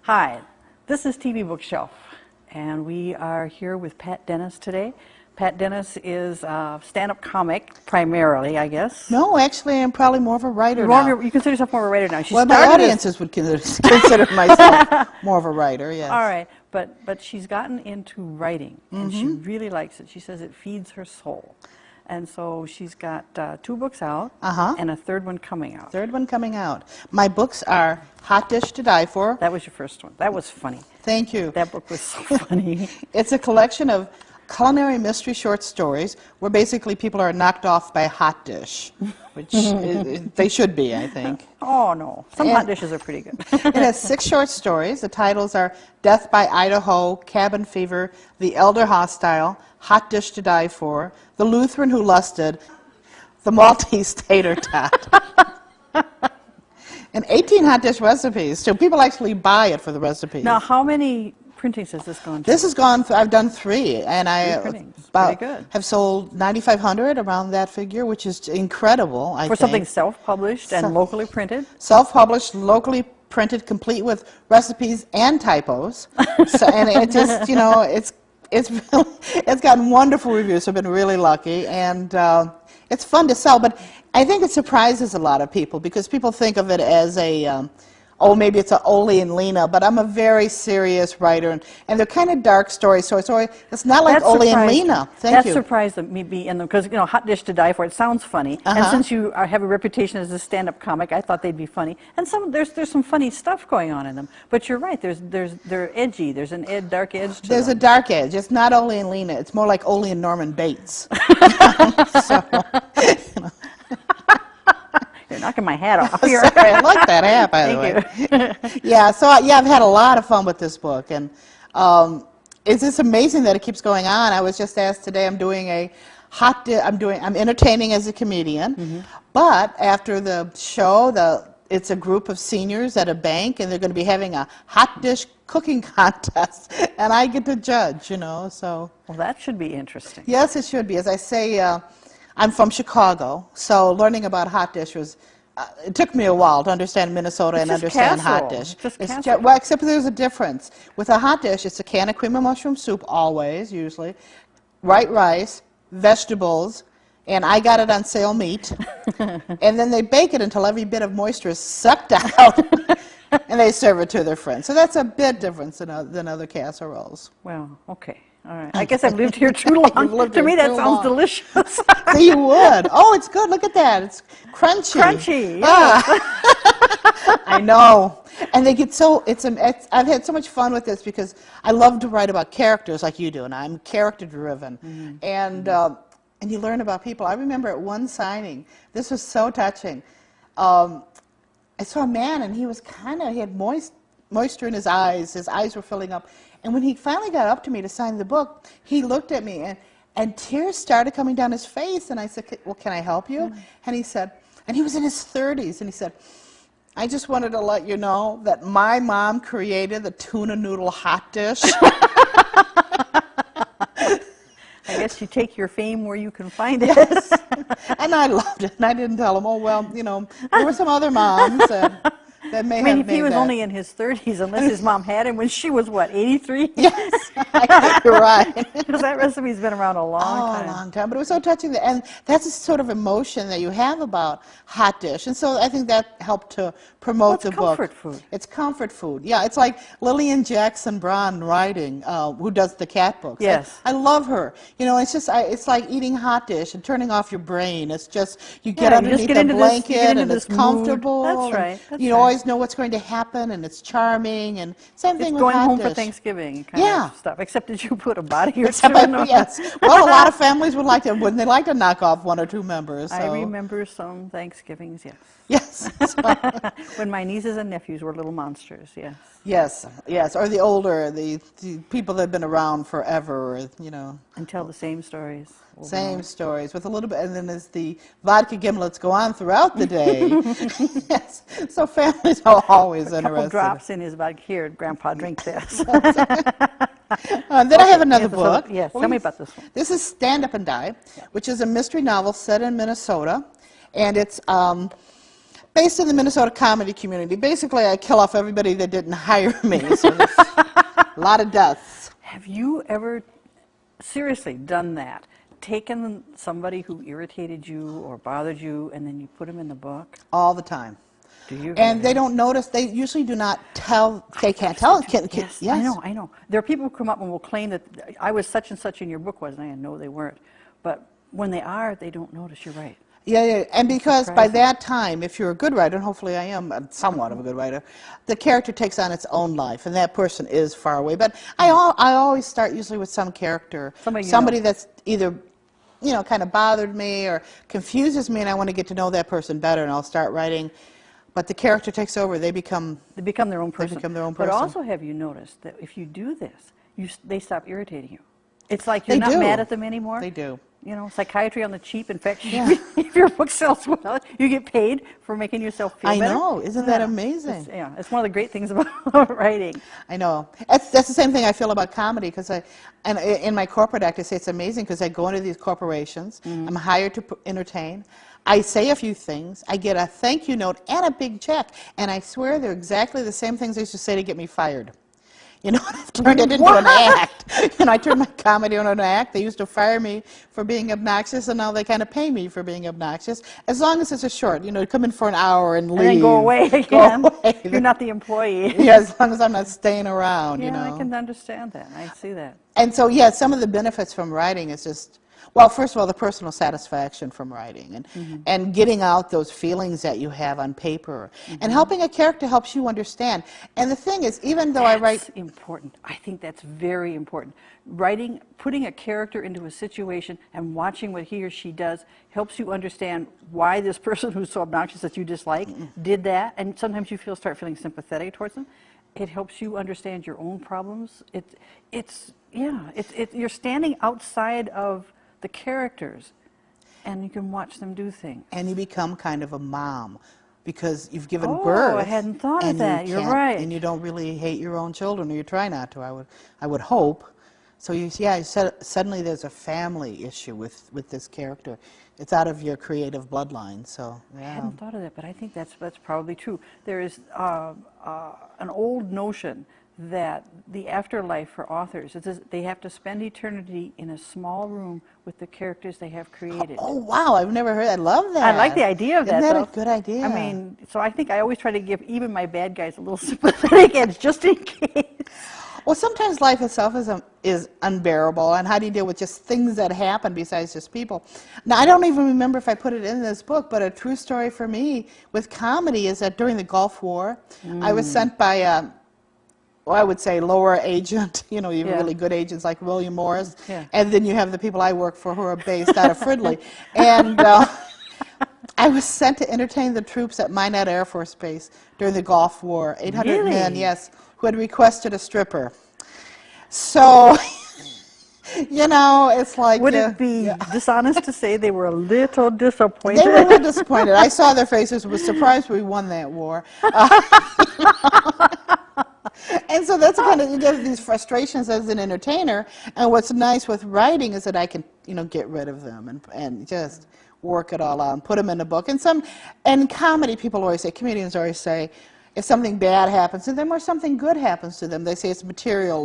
Hi, this is TV Bookshelf, and we are here with Pat Dennis today. Pat Dennis is a stand-up comic, primarily, I guess. No, actually, I'm probably more of a writer now. You consider yourself more of a writer now. Well, my audiences would consider myself more of a writer, yes. All right, but she's gotten into writing, and she really likes it. She says it feeds her soul. And so she's got 2 books out and a third one coming out. Third one coming out. My books are Hotdish to Die For. That was your first one. That was funny. Thank you. That book was so funny. It's a collection of culinary mystery short stories where basically people are knocked off by Hotdish, which they should be, I think. Oh, no. Some hot dishes are pretty good. It has 6 short stories. The titles are Death by Idaho, Cabin Fever, The Elder Hostile, Hotdish to Die For, The Lutheran Who Lusted, The Maltese Tater Tot. And 18 hot dish recipes, so people actually buy it for the recipes. Now, how many printings has this gone to? This has gone, I've done 3, and I have sold 9,500, around that figure, which is incredible, I think. For something self-published and locally printed? Self-published, locally printed, complete with recipes and typos. So, and it just, you know, it's gotten wonderful reviews, so I've been really lucky, and it's fun to sell, but I think it surprises a lot of people because people think of it as a, oh, maybe it's a Ole and Lena, but I'm a very serious writer, and they're kind of dark stories, so it's not like Ole and Lena. Thank you. That surprised me in them, because, you know, Hot Dish to Die For, it sounds funny, and since you have a reputation as a stand-up comic, I thought they'd be funny, and there's some funny stuff going on in them, but you're right, they're edgy, there's an dark edge to them. There's a dark edge. It's not Ole and Lena, it's more like Ole and Norman Bates. So, you know. You're knocking my hat off here. Sorry, I like that hat, by the way. Thank you. Yeah, so I've had a lot of fun with this book, and it's just amazing that it keeps going on. I was just asked today. I'm entertaining as a comedian, but after the show, it's a group of seniors at a bank, and they're going to be having a hot dish cooking contest, and I get to judge. You know, so. Well, that should be interesting. Yes, it should be. As I say. I'm from Chicago, so learning about hot dish was, it took me a while to understand Minnesota and understand hot dish. Well, except there's a difference. With a hot dish, it's a can of cream of mushroom soup, always, usually, white rice, vegetables, and I got it on sale meat, and then they bake it until every bit of moisture is sucked out, and they serve it to their friends. So that's a bit different than other casseroles. Well, okay. All right. I guess I've lived here too long. To me, that sounds delicious. So you would. Oh, it's good. Look at that. It's crunchy. Crunchy. Yeah. I know. And they get so. I've had so much fun with this because I love to write about characters like you do, and I'm character driven. And you learn about people. I remember at one signing, this was so touching. I saw a man, and he had moisture in his eyes. His eyes were filling up. And when he finally got up to me to sign the book, he looked at me, and tears started coming down his face. And I said, well, can I help you? And he said, and he was in his 30s, and he said, I just wanted to let you know that my mom created the tuna noodle hot dish. I guess you take your fame where you can find it. Yes. And I loved it. And I didn't tell him, oh, well, you know, there were some other moms that may have if he was only in his 30s, unless his mom had him when she was, what, 83? Yes, you're right. Because that recipe's been around a long time. A long time. But it was so touching. And that's the sort of emotion that you have about hot dish. And so I think that helped to promote the book. It's comfort food. It's comfort food. Yeah, it's like Lillian Jackson Braun writing, who does the cat books. Yes. I love her. You know, it's just, it's like eating hot dish and turning off your brain. It's just, you get underneath the blanket and it's comfortable. That's right. You always know what's going to happen, and it's charming, and same thing with hot dish. Going home for Thanksgiving kind of stuff, except that you put a body or two. Yes. Well, a lot of families wouldn't they like to knock off 1 or 2 members. So. I remember some Thanksgivings, yes. Yes. When my nieces and nephews were little monsters, yes. Yes, yes, or the older, the people that have been around forever, or, you know. And tell the same stories. Same stories, with a little bit, and then as the vodka gimlets go on throughout the day. Yes, so families are always interested. A couple drops in his vodka. Here, Grandpa, drink this. Then I have another book. Yes, tell me about this one. This is Stand Up and Die, which is a mystery novel set in Minnesota, and it's based in the Minnesota comedy community. Basically, I kill off everybody that didn't hire me. So there's a lot of deaths. Have you ever seriously done that? Taken somebody who irritated you or bothered you, and then you put them in the book? All the time. Do you? And they don't notice. They usually do not tell. They can't tell. Yes, I know, I know. There are people who come up and will claim that I was such and such in your book, wasn't I? And no, they weren't. But when they are, they don't notice. You're right. Yeah, yeah. And because by that time, if you're a good writer, and hopefully I am somewhat of a good writer, the character takes on its own life, and that person is far away. But I always start usually with some character, somebody that's either, you know, kind of bothered me or confuses me, and I want to get to know that person better, and I'll start writing. But the character takes over. They become their own person. They become their own person. But also, have you noticed that if you do this, they stop irritating you? It's like you're not mad at them anymore. They do. You know, psychiatry on the cheap. In fact, if your book sells well, you get paid for making yourself feel better. I know. Isn't that amazing? It's one of the great things about writing. I know. That's the same thing I feel about comedy, because and in my corporate act, I say it's amazing because I go into these corporations. I'm hired to entertain. I say a few things. I get a thank you note and a big check, and I swear they're exactly the same things I used to say to get me fired. You know, I've turned it into an act. You know, I turned my comedy into an act. They used to fire me for being obnoxious, and now they kind of pay me for being obnoxious, as long as it's a short. You know, come in for an hour and leave. And then go away again. Go away. You're not the employee. Yeah, as long as I'm not staying around, you know. Yeah, I can understand that. I see that. And so, yeah, some of the benefits from writing is just, well, first of all, the personal satisfaction from writing and getting out those feelings that you have on paper. And helping a character helps you understand. And the thing is, even though I write... That's important. I think that's very important. Writing, putting a character into a situation and watching what he or she does helps you understand why this person who's so obnoxious that you dislike did that. And sometimes you start feeling sympathetic towards them. It helps you understand your own problems. You're standing outside of the characters, and you can watch them do things. And you become kind of a mom, because you've given birth. Oh, I hadn't thought of that. You're right. And you don't really hate your own children, or you try not to. I would hope. So you suddenly there's a family issue with this character. It's out of your creative bloodline. So yeah. I hadn't thought of that, but I think that's probably true. There is an old notion that the afterlife for authors is they have to spend eternity in a small room with the characters they have created. Oh, wow, I've never heard. I love that. I like the idea of that. Isn't that a good idea? I mean, so I think I always try to give even my bad guys a little sympathetic edge, just in case. Well, sometimes life itself is unbearable, and how do you deal with just things that happen besides just people? Now, I don't even remember if I put it in this book, but a true story for me with comedy is that during the Gulf War, I was sent by well, I would say lower agent, you know, even really good agents like William Morris, and then you have the people I work for who are based out of Fridley. And I was sent to entertain the troops at Minot Air Force Base during the Gulf War. 800 men, yes, who had requested a stripper. So, you know, it's like... Would it be dishonest to say they were a little disappointed? They were a little disappointed. I saw their faces, was surprised we won that war. And so that's kind of, you get these frustrations as an entertainer, and what's nice with writing is that I can, you know, get rid of them and just work it all out and put them in a book. And comedy, comedians always say, if something bad happens to them or something good happens to them, they say it's material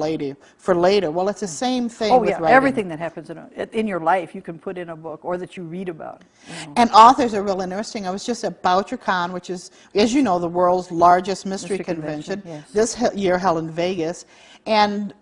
for later. Well, it's the same thing with writing. Everything that happens in your life you can put in a book or that you read about. You know. And authors are real interesting. I was just at BoucherCon, which is, as you know, the world's largest mystery convention. Yes. This year held in Vegas. And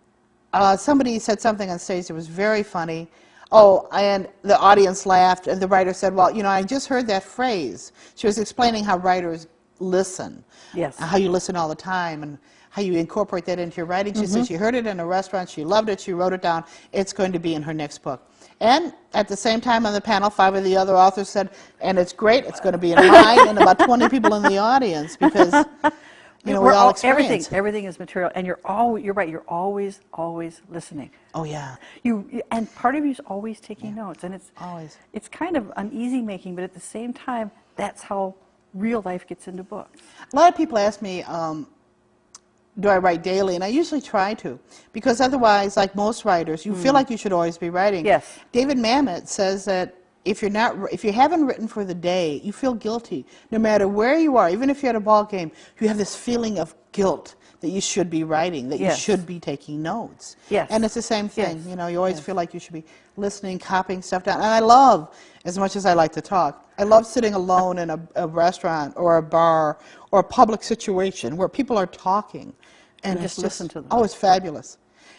somebody said something on stage that was very funny. Oh, and the audience laughed, and the writer said, well, you know, I just heard that phrase. She was explaining how writers listen. Yes. How you listen all the time and how you incorporate that into your writing. She said she heard it in a restaurant, she loved it, she wrote it down. It's going to be in her next book. And at the same time on the panel, 5 of the other authors said, and it's great, it's going to be in mine, and about 20 people in the audience, because, you know, we all experience. Everything is material, and you're right, you're always listening. Oh, yeah. And part of you is always taking notes, and it's kind of uneasy making, but at the same time, that's how real life gets into books. A lot of people ask me, do I write daily? And I usually try to, because otherwise, like most writers, you feel like you should always be writing. Yes. David Mamet says that if you haven't written for the day, you feel guilty. No matter where you are, even if you're at a ball game, you have this feeling of guilt that you should be writing, that you should be taking notes. Yes. And it's the same thing. Yes. You know, you always feel like you should be listening, copying stuff down. And I love, as much as I like to talk, I love sitting alone in a restaurant or a bar or a public situation where people are talking. And just listen to them. Oh, it's fabulous.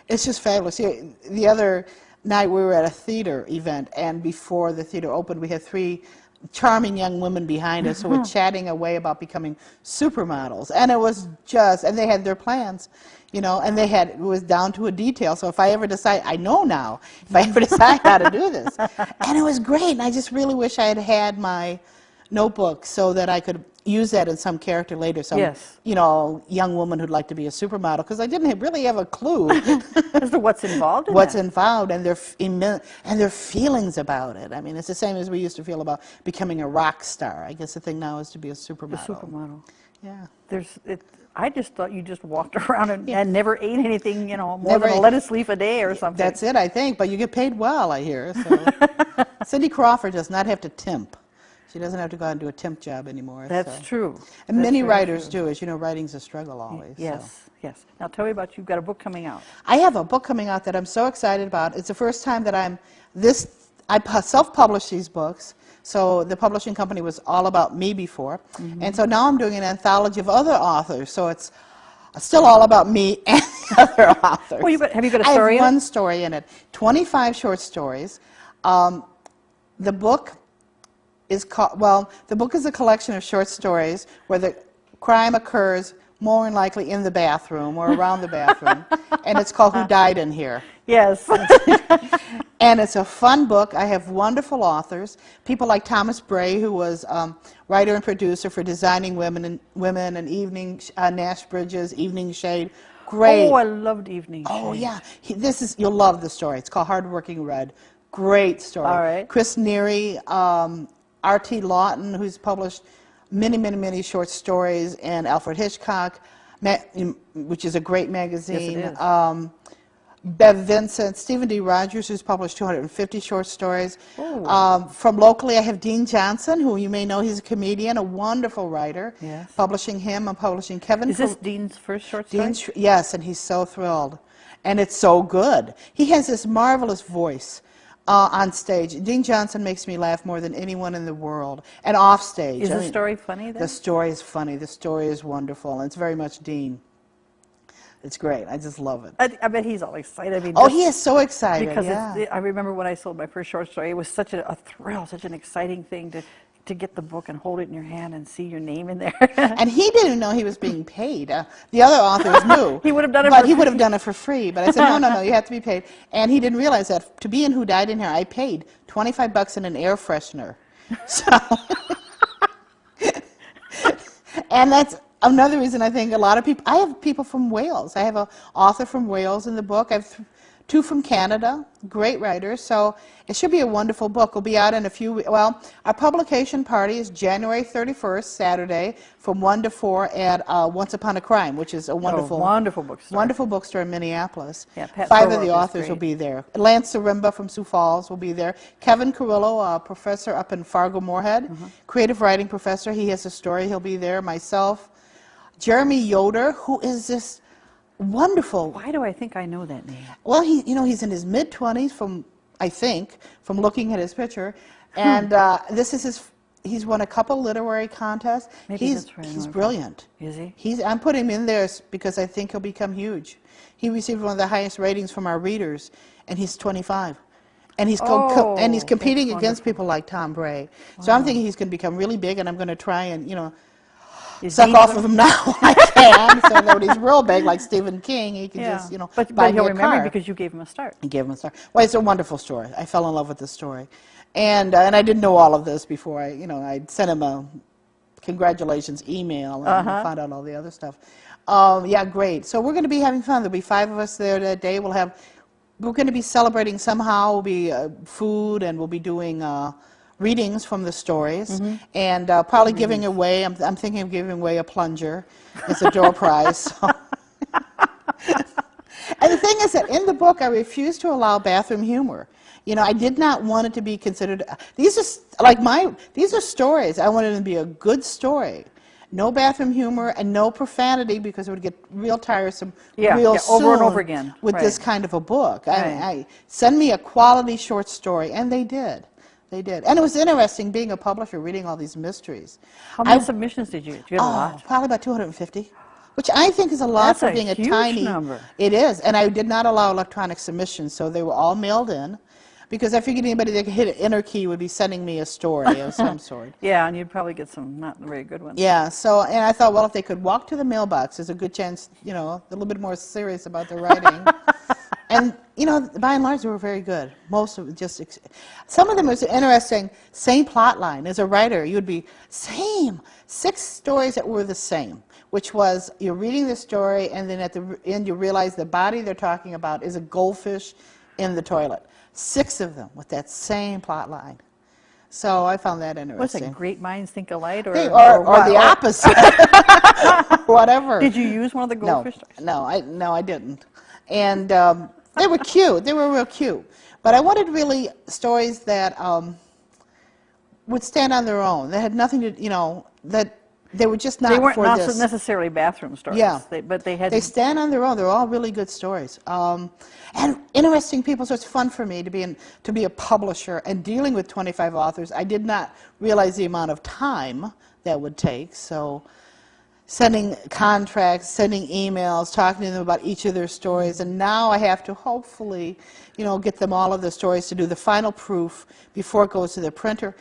It's just fabulous. The other night we were at a theater event, and before the theater opened, we had 3 charming young women behind us who were chatting away about becoming supermodels. And it was just, and they had their plans, you know, and it was down to a detail. So if I ever decide, I know now, if I ever decide how to do this. And it was great, and I just really wish I had had my notebook so that I could use that in some character later, some you know, young woman who'd like to be a supermodel, because I didn't really have a clue as to what's involved in what's that. involved and their feelings about it. I mean, it's the same as we used to feel about becoming a rock star. I guess the thing now is to be a supermodel. A supermodel. Yeah. I just thought you just walked around and never ate anything, you know, more Never than a lettuce leaf a day or something. That's it, I think, but you get paid well, I hear. So. Cindy Crawford does not have to temp. She doesn't have to go out and do a temp job anymore. That's true. And many writers do. As you know, writing's a struggle always. Yes, yes. Now tell me about, you've got a book coming out. I have a book coming out that I'm so excited about. It's the first time that I self-publish these books. So the publishing company was all about me before. And so now I'm doing an anthology of other authors. So it's still all about me and other authors. Well, have you got a story I have one story in it. 25 short stories. The book is called, well, the book is a collection of short stories where the crime occurs more than likely in the bathroom or around the bathroom. And it's called Who Died in Here? Yes. And it's a fun book. I have wonderful authors, people like Thomas Bray, who was writer and producer for Designing Women and Evening, Nash Bridges, Evening Shade. Great. Oh, I loved Evening Shade. Oh, yeah. You'll love the story. It's called Hardworking Red. Great story. All right. Chris Neary, R.T. Lawton, who's published many, many, many short stories, and Alfred Hitchcock, which is a great magazine. Yes, it is. Bev Vincent, Stephen D. Rogers, who's published 250 short stories. From locally, I have Dean Johnson, who you may know, he's a comedian, a wonderful writer. Yes. Publishing him. I'm publishing Kevin. Is this Dean's first short story? Yes, and he's so thrilled. And it's so good. He has this marvelous voice. On stage. Dean Johnson makes me laugh more than anyone in the world. And off stage. Is the story funny then? The story is funny. The story is wonderful. And it's very much Dean. It's great. I just love it. I bet he's all excited. I mean, oh, he is so excited. Because yeah. I remember when I sold my first short story, it was such a thrill, such an exciting thing to get the book and hold it in your hand and see your name in there. And he didn't know he was being paid. The other authors knew. He would have done it but for he free. would have done it for free. But I said, no, you have to be paid. And he didn't realize that to be in Who Died in Here, I paid $25 in an air freshener. So, and that's another reason I think a lot of people, I have people from Wales. I have an author from Wales in the book. I have 2 from Canada, great writers. So it should be a wonderful book. It'll be out in a few weeks. Well, our publication party is January 31st, Saturday, from 1 to 4 at Once Upon a Crime, which is a wonderful, wonderful bookstore. Wonderful bookstore in Minneapolis. Yeah, Pat 5 of the Thorpe is authors great. will be there. Lance Sarimba from Sioux Falls will be there. Kevin Carrillo, a professor up in Fargo-Moorhead, creative writing professor. He has a story. He'll be there. Myself. Jeremy Yoder, who is this wonderful. Why do I think I know that name? Well, he's in his mid-20s from looking at his picture. And this is he's won a couple literary contests. Maybe that's right. He's brilliant. Is he? I'm putting him in there because I think he'll become huge. He received one of the highest ratings from our readers, and he's 25. And he's competing against people like Tom Bray. Wow. So I'm thinking he's going to become really big, and I'm going to try and, suck off of him now when I can, so that when he's real big, like Stephen King, he can just, but buy he'll me a remember car. because you gave him a start. I gave him a start. Well, it's a wonderful story. I fell in love with the story. And I didn't know all of this before I sent him a congratulations email and found out all the other stuff. Yeah, great. So we're going to be having fun. There'll be 5 of us there today. We're going to be celebrating somehow. We'll be food, and we'll be doing readings from the stories, and probably giving away, I'm thinking of giving away a plunger as a door prize. So. And the thing is that in the book, I refuse to allow bathroom humor. You know, I did not want it to be considered, these are like these are stories. I wanted them to be a good story. No bathroom humor and no profanity, because it would get real tiresome real soon over and over again with this kind of a book. Right. Send me a quality short story, and they did. They did. And it was interesting being a publisher, reading all these mysteries. How many submissions did you get? Did you get a lot? Probably about 250. Which I think is a lot That's for being a huge tiny number. It is, and I did not allow electronic submissions, so they were all mailed in, because I figured anybody that could hit an enter key would be sending me a story of some sort. Yeah, and you'd probably get some not very good ones. Yeah, so, and I thought, well, if they could walk to the mailbox, there's a good chance, you know, a little bit more serious about their writing. And, you know, by and large, they were very good. Most of it just, some of them was interesting, same plot line. As a writer, you would be, same, 6 stories that were the same, which was, you're reading the story, and then at the end you realize the body they're talking about is a goldfish in the toilet. 6 of them with that same plot line. So I found that interesting. What's it, great minds think alike? Or the opposite. Whatever. Did you use one of the goldfish stories? No, I didn't. And they were cute. They were real cute. But I wanted really stories that would stand on their own. That had nothing to, you know, that they were just not They weren't for not this. necessarily bathroom stories. Yeah. But they had. They stand on their own. They're all really good stories. And interesting people, so it's fun for me to be a publisher and dealing with 25 authors. I did not realize the amount of time that would take. So sending contracts, sending emails, talking to them about each of their stories, and now I have to hopefully, you know, get them all of the stories to do the final proof before it goes to the printer.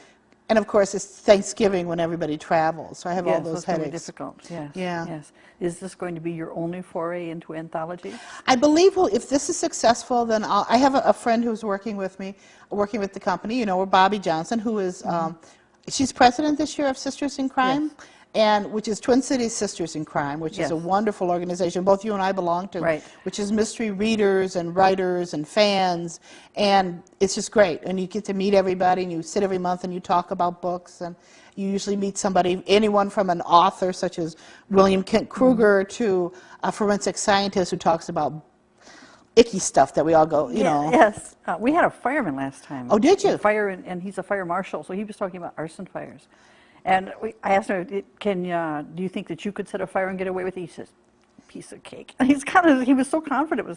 And of course, it's Thanksgiving when everybody travels, so I have all those so headaches. difficult. Yes. Yeah. Yes. Is this going to be your only foray into anthology? I believe, well, if this is successful, then I have a friend who's working with me, working with the company. You know, or Bobby Johnson, who is she's president this year of Sisters in Crime. Yes. And which is Twin Cities Sisters in Crime, which is a wonderful organization both you and I belong to, right. which is mystery readers and writers and fans, and it's just great. And you get to meet everybody, and you sit every month and you talk about books, and you usually meet somebody, anyone from an author such as William Kent Kruger to a forensic scientist who talks about icky stuff that we all go, you know. Yes. We had a fireman last time. Oh, did you? And he's a fire marshal, so he was talking about arson fires. And I asked him, do you think that you could set a fire and get away with it? He says, piece of cake. And he was so confident. I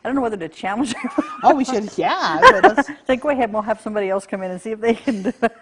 don't know whether to challenge him. Oh, we should, yeah. Say, go ahead, we'll have somebody else come in and see if they can do it.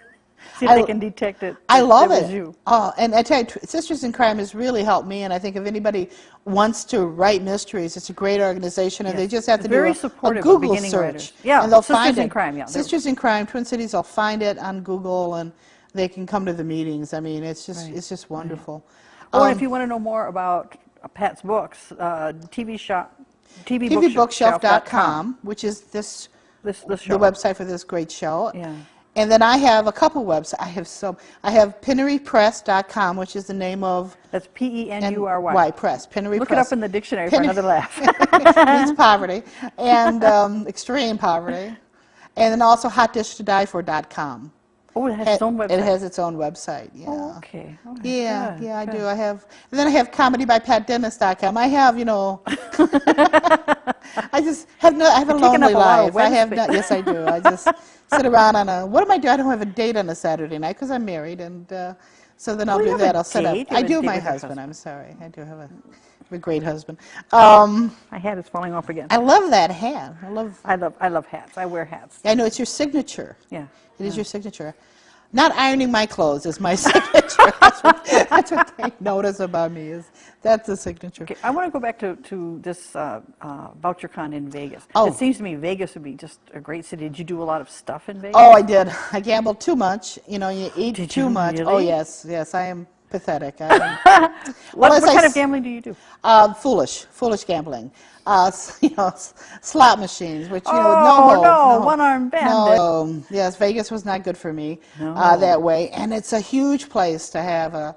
See if they can detect it. I love it. You. Oh, and I tell you, Sisters in Crime has really helped me, and I think if anybody wants to write mysteries, it's a great organization, and they just have to do a Google search. Yeah, and they'll Sisters find in it. Crime, yeah. Sisters in Crime, Twin Cities, they'll find it on Google, and they can come to the meetings. I mean, it's just wonderful. Right. And if you want to know more about Pat's books, TVBookshelf.com, which is the website for this great show. Yeah. And then I have a couple websites. I have PenuryPress.com, which is the name of... That's Penury. Y Press. Penury Look Press. it up in the dictionary for another laugh. Means poverty and extreme poverty. And then also HotdishToDieFor.com. Oh, it has its own website. It has its own website. Yeah. Oh, okay. All right. Yeah, good, yeah, I good. do. I have, and then I have ComedyByPatDennis.com. I have, you know, I just have I have a lonely life. I have not. Yes, I do. I just sit around on a. What am I doing? I don't have a date on a Saturday night because I'm married, and so then I'll do that. I'll set up. I do my husband. I'm sorry. I do have a great husband. My hat is falling off again. I love that hat. I love hats. I wear hats. I know it's your signature. Yeah. It is your signature. Not ironing my clothes is my signature. That's what they notice about me. That's the signature. Okay, I want to go back to this VoucherCon in Vegas. Oh. It seems to me Vegas would be just a great city. Did you do a lot of stuff in Vegas? Oh, I did. I gambled too much. You know, you eat Did too you much. really? Oh, yes. I am pathetic. What kind of gambling do you do? Foolish gambling. You know, slot machines, which, you know, no, one-armed bandit. No, yes, Vegas was not good for me that way. And it's a huge place to have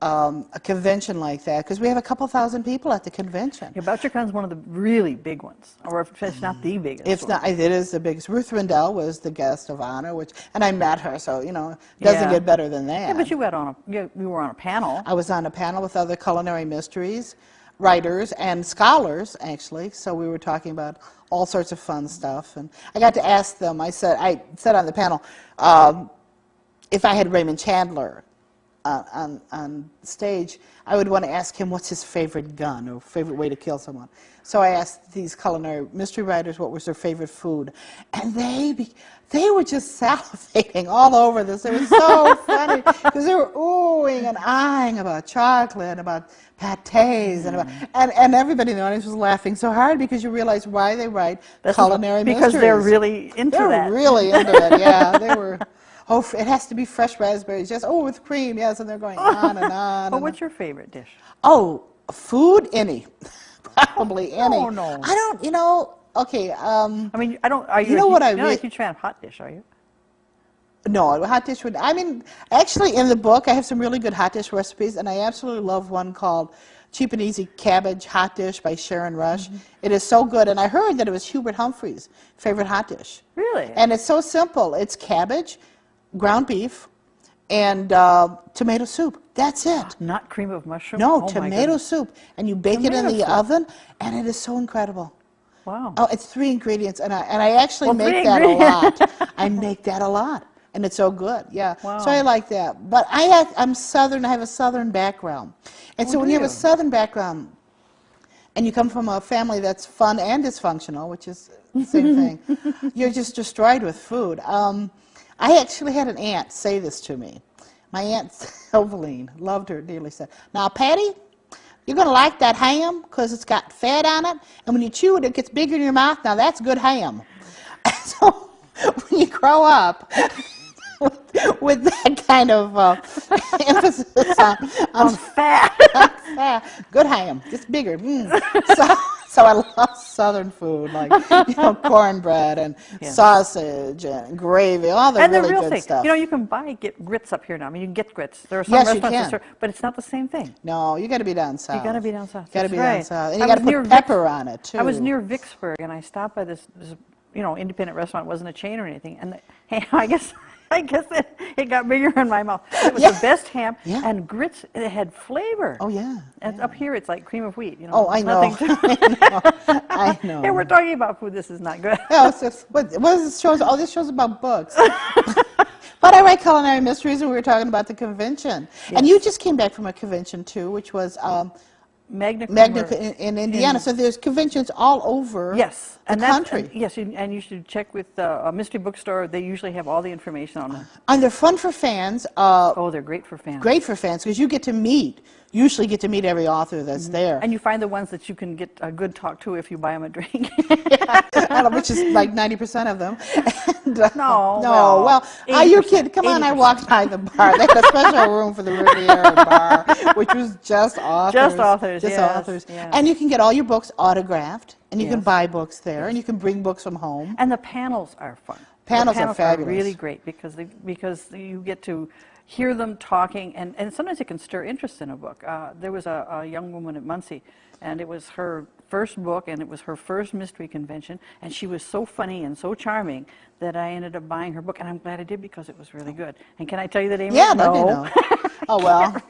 a convention like that, because we have a couple thousand people at the convention. Yeah, VoucherCon is one of the really big ones, or if it's not the biggest. It's not. It is the biggest. Ruth Rendell was the guest of honor, and I met her, so you know, it doesn't get better than that. Yeah, but you were on a panel. I was on a panel with other culinary mysteries. writers and scholars, actually. So we were talking about all sorts of fun stuff. And I got to ask them, I said on the panel, if I had Raymond Chandler on stage, I would want to ask him what's his favorite gun or favorite way to kill someone. So I asked these culinary mystery writers what was their favorite food, and they were just salivating all over this. It was so funny because they were oohing and eyeing about chocolate, about pâtés, and everybody in the audience was laughing so hard because you realize why they write culinary mysteries. Because they're really into that. They're really into it. Yeah, they were. Oh, it has to be fresh raspberries. Yes. Oh, with cream. Yes, and they're going on and on. Well, what's your favorite dish? Oh, food, any. Probably any. Oh, no. I don't, you know, okay. I mean, I don't, are you, you know what I you're not a really, huge fan of Hotdish, are you? No, hot dish would, I mean, actually in the book I have some really good hot dish recipes, and I absolutely love one called Cheap and Easy Cabbage Hot Dish by Sharon Rush. It is so good, and I heard that it was Hubert Humphrey's favorite hot dish. Really? And it's so simple. It's cabbage, ground beef, and tomato soup. That's it. Not cream of mushroom? No, Oh, tomato soup. And you bake it in the oven, and it is so incredible. Wow. Oh, it's 3 ingredients, and I actually make 3 that a ingredients. lot. I make that a lot, and it's so good. Yeah. Wow. So I like that. But I'm Southern. I have a Southern background, and so when you have a Southern background, and you come from a family that's fun and dysfunctional, which is the same thing, you're just destroyed with food. I actually had an aunt say this to me. My Aunt Sylvaline, loved her dearly, said, "Now, Patty, you're going to like that ham because it's got fat on it, and when you chew it, it gets bigger in your mouth. Now, that's good ham." So when you grow up with that kind of emphasis on fat, good ham, gets bigger. So I love Southern food, like cornbread and sausage and gravy, all the really real good thing. stuff. You know, you can get grits up here now. I mean, you can get grits. There are some Yes, you restaurants that can. serve, but it's not the same thing. No, you got to be down south. You got to be down south. Got to be That's down right. south, and you got to put pepper on it too. I was near Vicksburg, and I stopped by this independent restaurant. It wasn't a chain or anything, and I guess it got bigger in my mouth. It was the best ham and grits. It had flavor. Oh yeah. And up here, it's like cream of wheat. You know. Oh, I know. I know. Hey, we're talking about food. This is not good. Yeah, it's just, what is this shows? Oh, this show's about books. But I write culinary mysteries, and we were talking about the convention. Yes. And you just came back from a convention too, which was Magna in Indiana. So there's conventions all over the country. And you should check with a mystery bookstore. They usually have all the information on them. And they're fun for fans. Oh, they're great for fans. Great for fans because you usually get to meet every author that's there. And you find the ones that you can get a good talk to if you buy them a drink. Which is like 90% of them. And, well, are you kidding? Come on, 80%. I walked by the bar. They had a special room for the Riviera bar, which was just authors. Just authors, Just authors. Yes. And you can get all your books autographed, and you can buy books there, and you can bring books from home. And the panels are fun. Panels are fabulous. Are really great because you get to hear them talking, and sometimes it can stir interest in a book. There was a young woman at Muncie, and it was her first book, and it was her first mystery convention, and she was so funny and so charming that I ended up buying her book, and I'm glad I did because it was really good. And can I tell you the name of it? Yeah, no. Oh, well.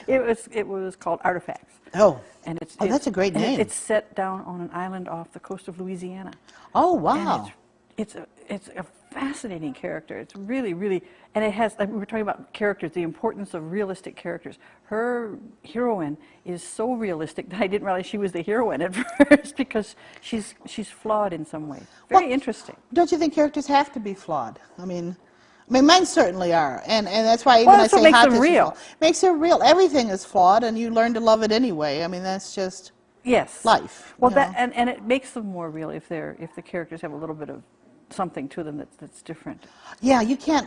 It was called Artifacts. Oh, and that's a great name. It's set down on an island off the coast of Louisiana. Oh, wow. And it's a fascinating character. It's really, really, and it has, like we were talking about characters, the importance of realistic characters. Her heroine is so realistic that I didn't realize she was the heroine at first because she's flawed in some ways. Very interesting. Don't you think characters have to be flawed? I mean, mine certainly are, and that's why even I say makes them real. Makes it real. Everything is flawed, and you learn to love it anyway. I mean, that's just life. Well, and it makes them more real if the characters have a little bit of something to them that's different. Yeah, you can't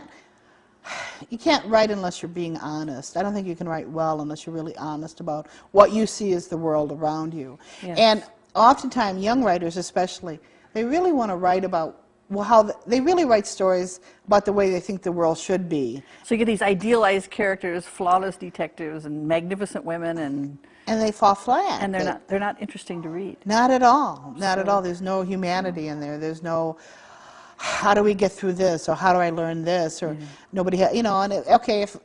write unless you're being honest. I don't think you can write well unless you're really honest about what you see as the world around you. Yes. And oftentimes, young writers especially, they really want to write about they really write stories about the way they think the world should be. So you get these idealized characters, flawless detectives, and magnificent women, and they fall flat. And they're not interesting to read. Not at all. Not at all. There's no humanity in there. There's no how do we get through this, or how do I learn this, or nobody and if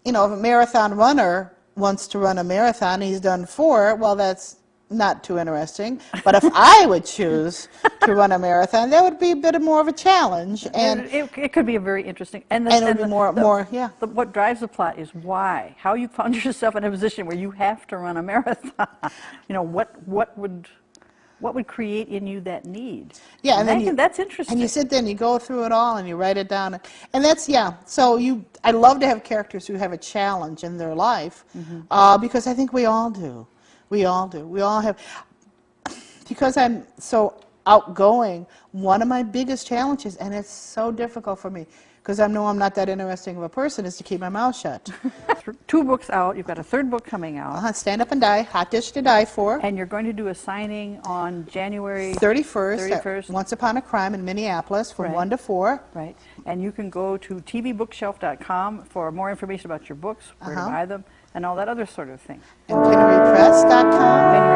a marathon runner wants to run a marathon. He's done 4. Well, that's not too interesting. But if I would choose to run a marathon, that would be a bit more of a challenge. And it could be a very interesting, and it would be more, yeah. What drives the plot is why, how you found yourself in a position where you have to run a marathon. What would create in you that need? Yeah, and that's interesting. And you sit there and you go through it all and you write it down, and that's So I love to have characters who have a challenge in their life, because I think we all do. We all do. We all have. Because I'm so outgoing, one of my biggest challenges, and it's so difficult for me, because I know I'm not that interesting of a person, is to keep my mouth shut. 2 books out. You've got a 3rd book coming out. Stand Up and Die, Hot Dish to Die For. And you're going to do a signing on January 31st. 31st. Once Upon a Crime in Minneapolis from 1 to 4. Right. And you can go to tvbookshelf.com for more information about your books, where to buy them, and all that other sort of thing. And PinneryPress.com.